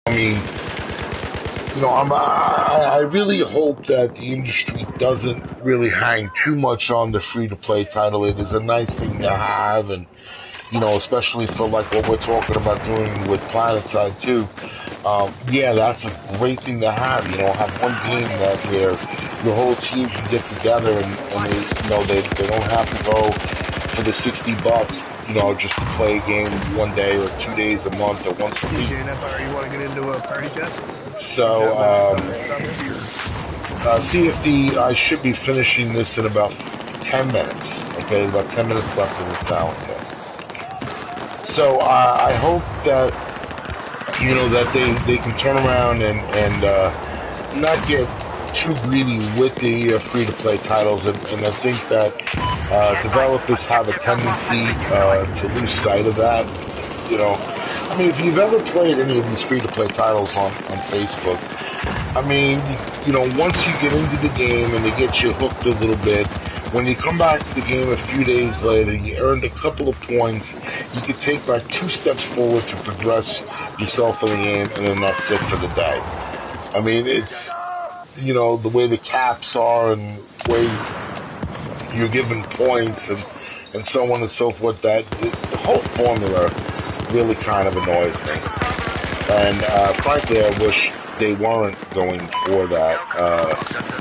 I mean, I really hope that the industry doesn't really hang too much on the free-to-play title. It is a nice thing to have, and especially for like what we're talking about doing with PlanetSide too. Yeah, that's a great thing to have. Have one game that where your whole team can get together and they don't have to go for the $60, just to play a game one day or 2 days a month or once a week. DJ Nefar, you want to get into a party chat? So, I should be finishing this in about 10 minutes. Okay, about 10 minutes left in this Taloncast. So, I hope that, that they can turn around and not get too greedy with the free-to-play titles, and I think that developers have a tendency to lose sight of that. I mean, if you've ever played any of these free-to-play titles on Facebook, I mean, once you get into the game and they get you hooked a little bit, when you come back to the game a few days later, you earned a couple of points, you can take like 2 steps forward to progress yourself in the game, and then that's it for the day. I mean, it's, the way the caps are and the way you're given points and so on and so forth, that the whole formula really kind of annoys me. And frankly, I wish they weren't going for that,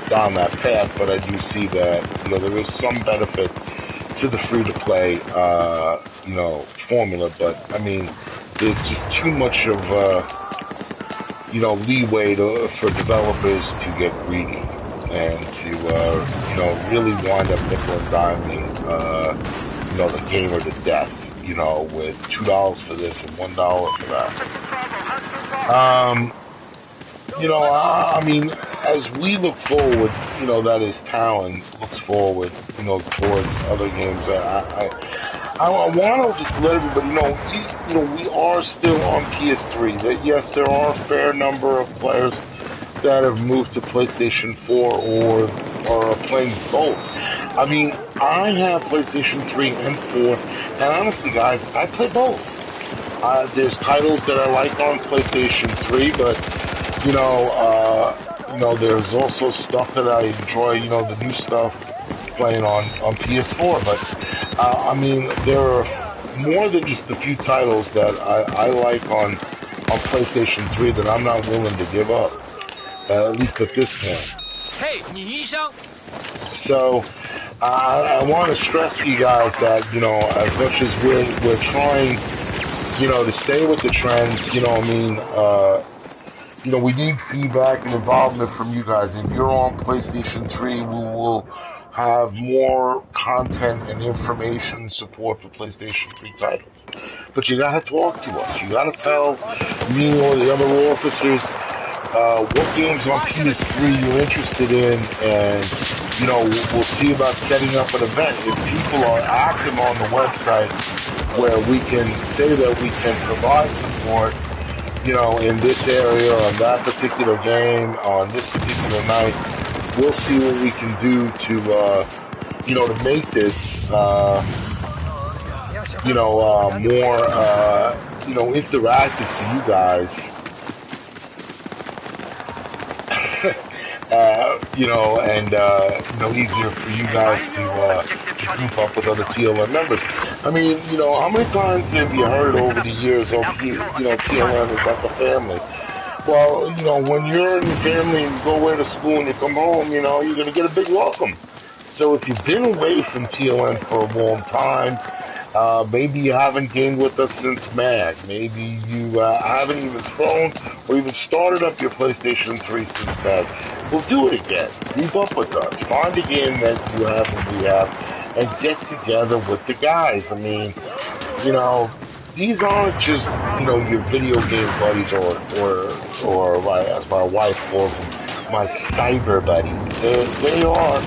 down that path, but I do see that, there is some benefit to the free-to-play, formula, but, I mean, there's just too much of, leeway for developers to get greedy and to, really wind up nickel and diming, the gamer to death, with $2 for this and $1 for that. I mean, as we look forward, that is Talon looks forward, towards other games. I want to just let everybody know, we are still on PS3. That yes, there are a fair number of players that have moved to PlayStation 4 or are playing both. I mean, I have PlayStation 3 and 4, and honestly, guys, I play both. There's titles that I like on PlayStation 3, but there's also stuff that I enjoy, the new stuff playing on PS4. But I mean, there are more than just a few titles that I like on PlayStation 3 that I'm not willing to give up, at least at this point. Hey, so I want to stress to you guys that, as much as we're trying, to stay with the trends, we need feedback and involvement from you guys. If you're on PlayStation 3, we will have more content and information and support for PlayStation 3 titles. But you gotta talk to us. You gotta tell me or the other officers what games on PS3 you're interested in, and we'll see about setting up an event. If people are active on the website where we can say that we can provide support, in this area, on that particular game, on this particular night, we'll see what we can do to, to make this, more, interactive for you guys. Easier for you guys to group up with other TLN members. I mean, how many times have you heard over the years, TLN is like a family? Well, when you're in your family and you go away to school and you come home, you're going to get a big welcome. So if you've been away from TLN for a long time, maybe you haven't gamed with us since MAG. Maybe you haven't even thrown or even started up your PlayStation 3 since MAG. We'll do it again. Group up with us. Find a game that you have and we have, and get together with the guys. I mean, these aren't just, your video game buddies or as my wife calls them, my cyber buddies. They are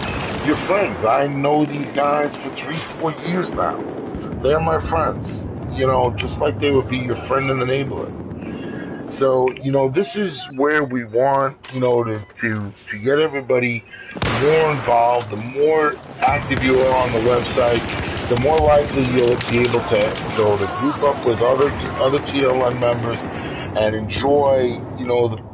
your friends. I know these guys for 3-4 years now. They're my friends, just like they would be your friend in the neighborhood. So, this is where we want, to get everybody more involved. The more active you are on the website, the more likely you'll be able to group up with other TLN members and enjoy,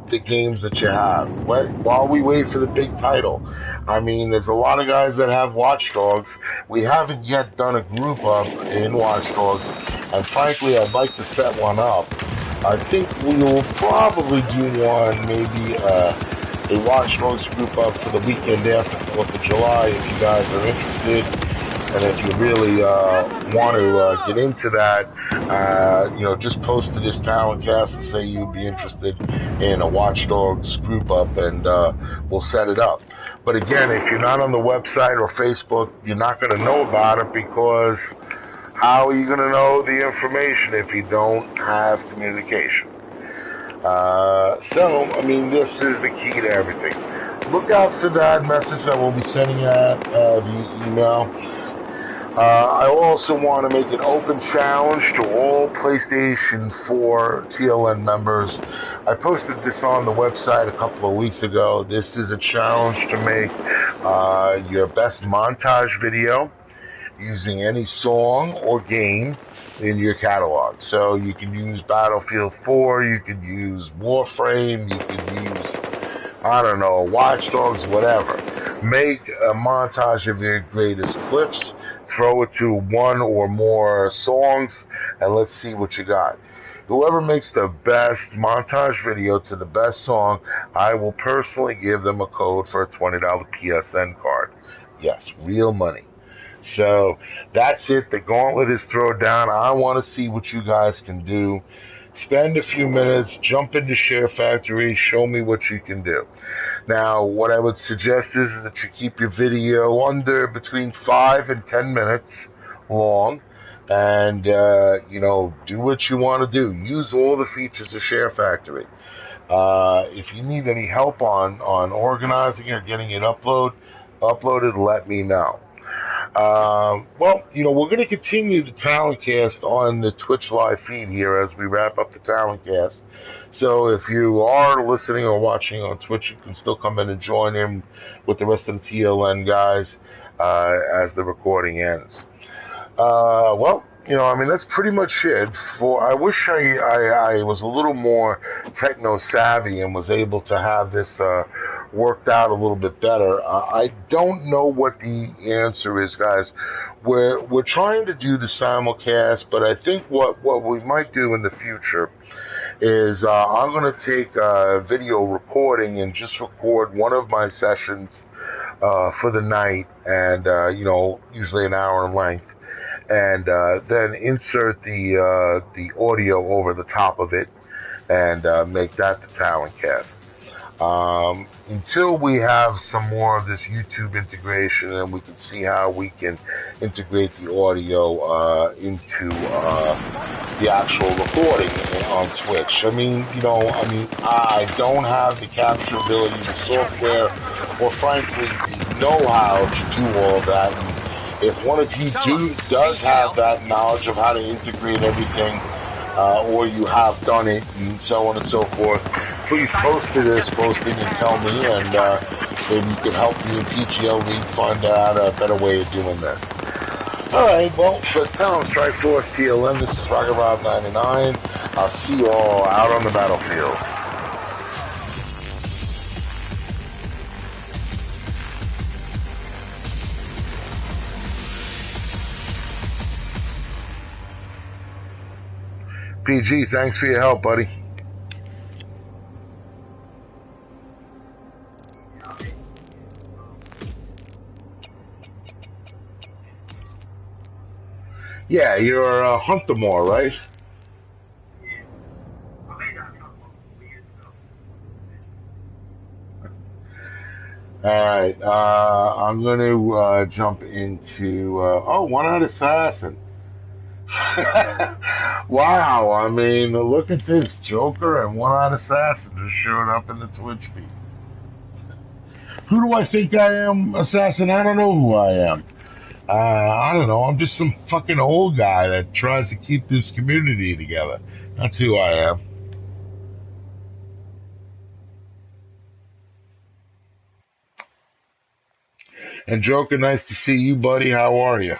the games that you have. While we wait for the big title. I mean, there's a lot of guys that have Watch Dogs. We haven't yet done a group up in Watch Dogs, and frankly, I'd like to set one up. I think we will probably do one, maybe a Watch Dogs group up for the weekend after 4th of July if you guys are interested. And if you really want to get into that, just post to this Taloncast and say you'd be interested in a Watch Dogs group up, and we'll set it up. But again, if you're not on the website or Facebook, you're not going to know about it, because how are you going to know the information if you don't have communication? This is the key to everything. Look out for that message that we'll be sending out via email. I also want to make an open challenge to all PlayStation 4 TLN members. I posted this on the website a couple of weeks ago. This is a challenge to make your best montage video using any song or game in your catalog. So you can use Battlefield 4, you can use Warframe, you can use, Watch Dogs, whatever. Make a montage of your greatest clips, throw it to one or more songs, and let's see what you got. Whoever makes the best montage video to the best song, I will personally give them a code for a $20 PSN card. Yes, real money. So that's it. The gauntlet is thrown down. I want to see what you guys can do. Spend a few minutes, jump into Share Factory, show me what you can do. Now, what I would suggest is that you keep your video under between 5 and 10 minutes long, and, do what you want to do. Use all the features of Share Factory. If you need any help on organizing or getting it uploaded, let me know. We're going to continue the Taloncast on the Twitch live feed here as we wrap up the Taloncast. So if you are listening or watching on Twitch, you can still come in and join in with the rest of the TLN guys as the recording ends. That's pretty much it. I wish I was a little more techno savvy and was able to have this worked out a little bit better. I don't know what the answer is, guys. We're trying to do the simulcast, but I think what we might do in the future is I'm going to take a video recording and just record one of my sessions for the night, and usually an hour in length, and then insert the audio over the top of it and make that the Taloncast. Until we have some more of this YouTube integration and we can see how we can integrate the audio into the actual recording on Twitch. I don't have the capture ability, the software, or frankly the know-how to do all of that. And if one of you does have that knowledge of how to integrate everything, or you have done it, and so on and so forth, please post to this posting and tell me, and maybe you can help me in PGL League find out a better way of doing this. Alright, well, for Talon Strike Force TLM, this is Rocket Rob 99. I'll see you all out on the battlefield. PG, thanks for your help, buddy. Yeah, you're Huntermore, right? Alright, I'm going to jump into, One-Eyed Assassin. Wow, look at this. Joker and One-Eyed Assassin just showed up in the Twitch feed. Who do I think I am, Assassin? I don't know who I am. I don't know. I'm just some fucking old guy that tries to keep this community together. That's who I am. And Joker, nice to see you, buddy. How are you?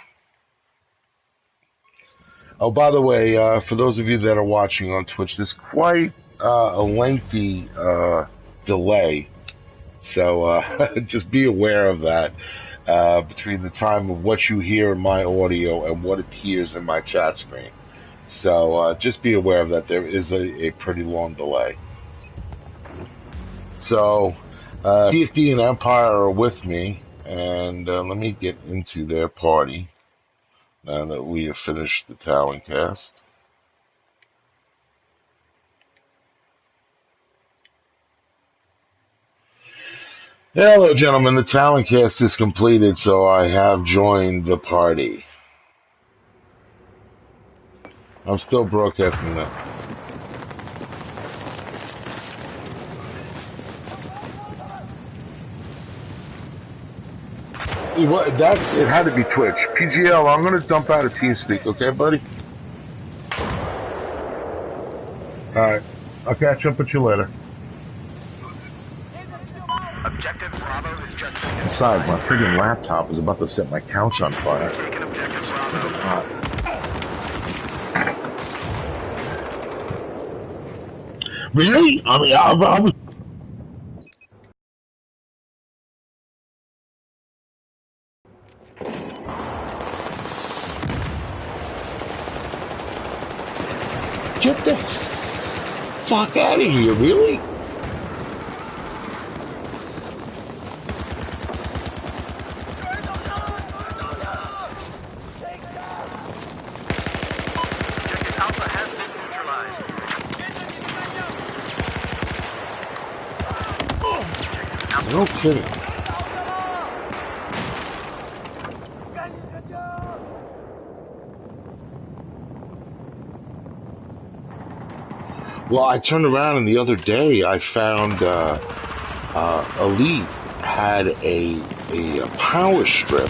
Oh, by the way, for those of you that are watching on Twitch, there's quite a lengthy delay. So just be aware of that between the time of what you hear in my audio and what appears in my chat screen. So just be aware of that. There is a pretty long delay. So CFD and Empire are with me, and let me get into their party now that we have finished the Taloncast. Hello, gentlemen. The Taloncast is completed, so I have joined the party. I'm still broadcasting that. What? It had to be Twitch. PGL, I'm gonna dump out of TeamSpeak, okay, buddy? Alright. I'll catch up with you later. Objective Bravo is just... Besides, my friggin' laptop is about to set my couch on fire. Taking Objective Bravo. Really? I mean, I was... Get the fuck out of here, really? Objective Alpha has been neutralized. No kidding. Well, I turned around and the other day I found Elite had a power strip,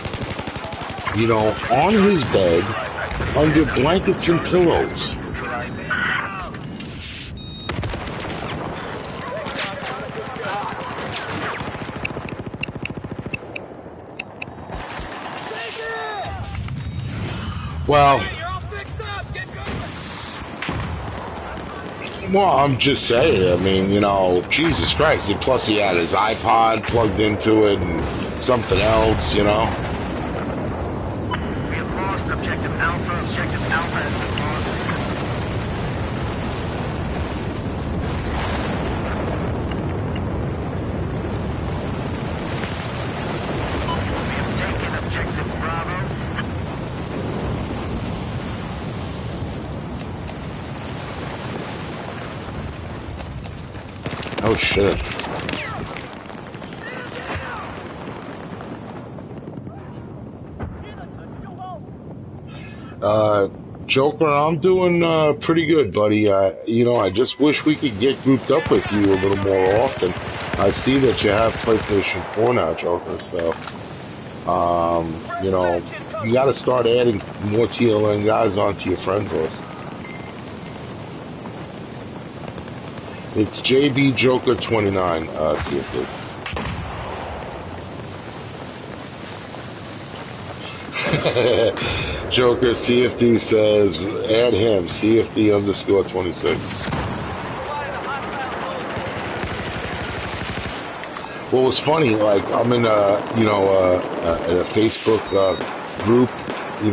on his bed under blankets and pillows. Well, I'm just saying, I mean, Jesus Christ. And plus he had his iPod plugged into it and something else, We have lost Objective Alpha. Objective Alpha has been lost. We have taken Objective Bravo. Oh shit. Joker, I'm doing pretty good, buddy. I just wish we could get grouped up with you a little more often. I see that you have PlayStation 4 now, Joker, so you gotta start adding more TLN guys onto your friends list. It's JB Joker 29, CFD. Joker CFD says, add him, CFD underscore 26. Well, it was funny, like, I'm in a Facebook group,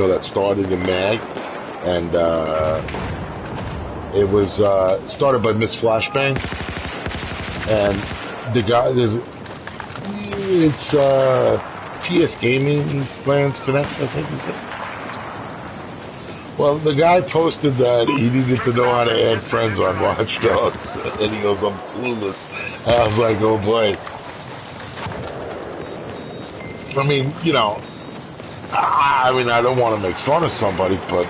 that started in MAG, and it was started by Miss Flashbang, and the guy, it's PS Gaming Plans Connect, I think he said. Well, the guy posted that he needed to know how to add friends on Watch Dogs, and he goes, I'm clueless. And I was like, oh boy. I mean, I don't want to make fun of somebody, but,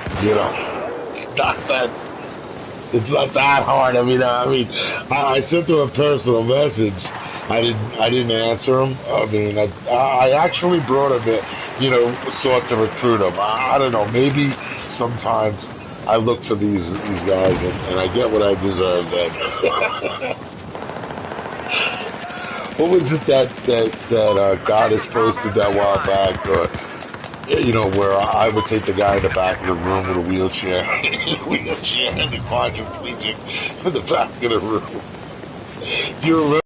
it's not that hard. I sent him a personal message. I didn't answer him. I actually brought him in, sought to recruit him. I don't know, maybe sometimes I look for these guys and I get what I deserve then. What was it that Goddess posted that while back? You know, where I would take the guy in the back of the room with a wheelchair, wheelchair and the quadriplegic in the back of the room. Do you remember?